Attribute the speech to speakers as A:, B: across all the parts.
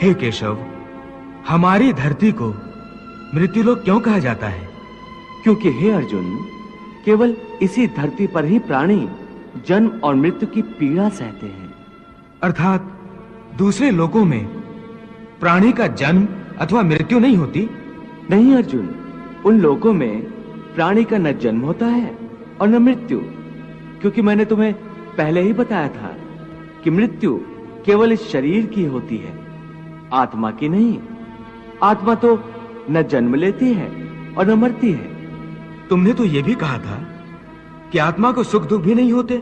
A: हे केशव, हमारी धरती को मृत्युलोक क्यों कहा जाता है?
B: क्योंकि हे अर्जुन, केवल इसी धरती पर ही प्राणी जन्म और मृत्यु की पीड़ा सहते हैं।
A: अर्थात दूसरे लोकों में प्राणी का जन्म अथवा मृत्यु नहीं होती?
B: नहीं अर्जुन, उन लोकों में प्राणी का न जन्म होता है और न मृत्यु, क्योंकि मैंने तुम्हें पहले ही बताया था कि मृत्यु केवल इस शरीर की होती है, आत्मा की नहीं। आत्मा तो न जन्म लेती है और न मरती है।
A: तुमने तो यह भी कहा था कि आत्मा को सुख दुख भी नहीं होते,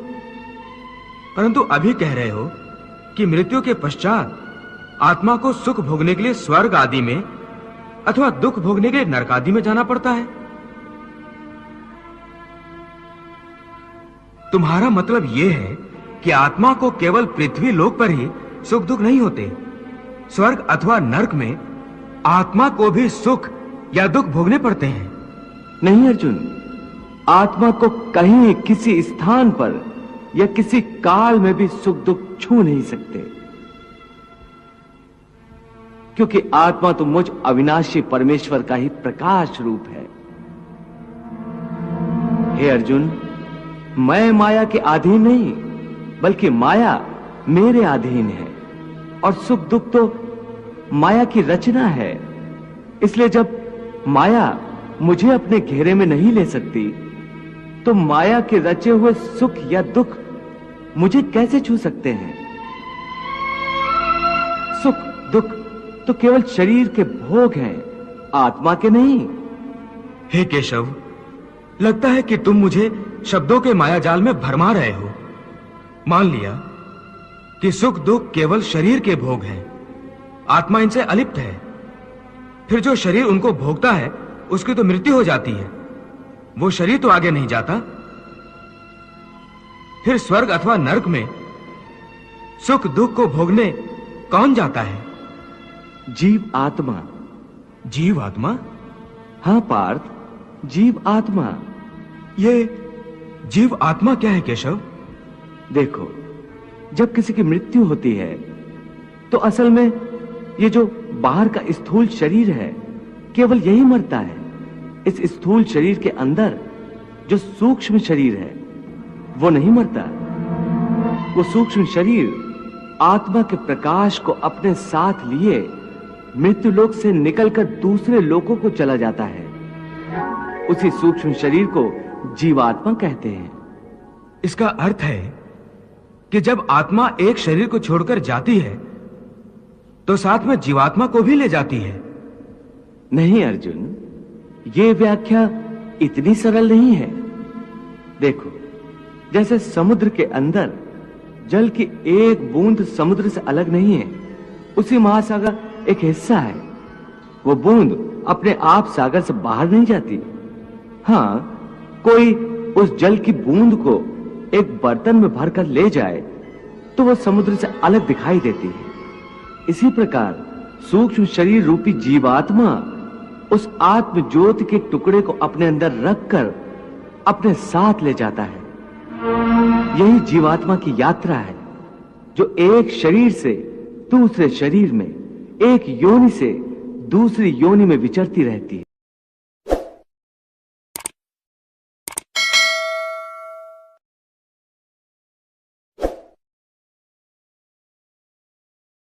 A: परंतु अभी कह रहे हो कि मृत्यु के पश्चात आत्मा को सुख भोगने के लिए स्वर्ग आदि में अथवा दुख भोगने के लिए नरक आदि में जाना पड़ता है। तुम्हारा मतलब यह है कि आत्मा को केवल पृथ्वी लोक पर ही सुख दुख नहीं होते, स्वर्ग अथवा नरक में आत्मा को भी सुख या दुख भोगने पड़ते हैं?
B: नहीं अर्जुन, आत्मा को कहीं किसी स्थान पर या किसी काल में भी सुख दुख छू नहीं सकते, क्योंकि आत्मा तो मुझ अविनाशी परमेश्वर का ही प्रकाश रूप है। हे अर्जुन, मैं माया के अधीन नहीं, बल्कि माया मेरे अधीन है, और सुख दुख तो माया की रचना है। इसलिए जब माया मुझे अपने घेरे में नहीं ले सकती, तो माया के रचे हुए सुख या दुख मुझे कैसे छू सकते हैं? सुख दुख तो केवल शरीर के भोग हैं, आत्मा के नहीं।
A: हे केशव, लगता है कि तुम मुझे शब्दों के मायाजाल में भरमा रहे हो। मान लिया कि सुख दुख केवल शरीर के भोग हैं, आत्मा इनसे अलिप्त है, फिर जो शरीर उनको भोगता है उसकी तो मृत्यु हो जाती है, वो शरीर तो आगे नहीं जाता। फिर स्वर्ग अथवा नरक में सुख दुख को भोगने कौन जाता है?
B: जीव आत्मा।
A: जीव आत्मा?
B: हां पार्थ, जीव आत्मा।
A: ये जीव आत्मा क्या है केशव?
B: देखो, जब किसी की मृत्यु होती है तो असल में ये जो बाहर का स्थूल शरीर है केवल यही मरता है। इस स्थूल शरीर के अंदर जो सूक्ष्म शरीर है वो नहीं मरता। वो सूक्ष्म शरीर आत्मा के प्रकाश को अपने साथ लिए मृत्यु लोक से निकलकर दूसरे लोकों को चला जाता है। उसी सूक्ष्म शरीर को जीवात्मा कहते हैं।
A: इसका अर्थ है कि जब आत्मा एक शरीर को छोड़कर जाती है तो साथ में जीवात्मा को भी ले जाती है।
B: नहीं अर्जुन, ये व्याख्या इतनी सरल नहीं है। देखो, जैसे समुद्र के अंदर जल की एक बूंद समुद्र से अलग नहीं है, उसी महासागर एक हिस्सा है। वो बूंद अपने आप सागर से बाहर नहीं जाती। हां, कोई उस जल की बूंद को एक बर्तन में भरकर ले जाए तो वो समुद्र से अलग दिखाई देती है। इसी प्रकार सूक्ष्म शरीर रूपी जीवात्मा उस आत्म ज्योति के टुकड़े को अपने अंदर रखकर अपने साथ ले जाता है। यही जीवात्मा की यात्रा है, जो एक शरीर से दूसरे शरीर में, एक योनि से दूसरी योनि में विचरती रहती है।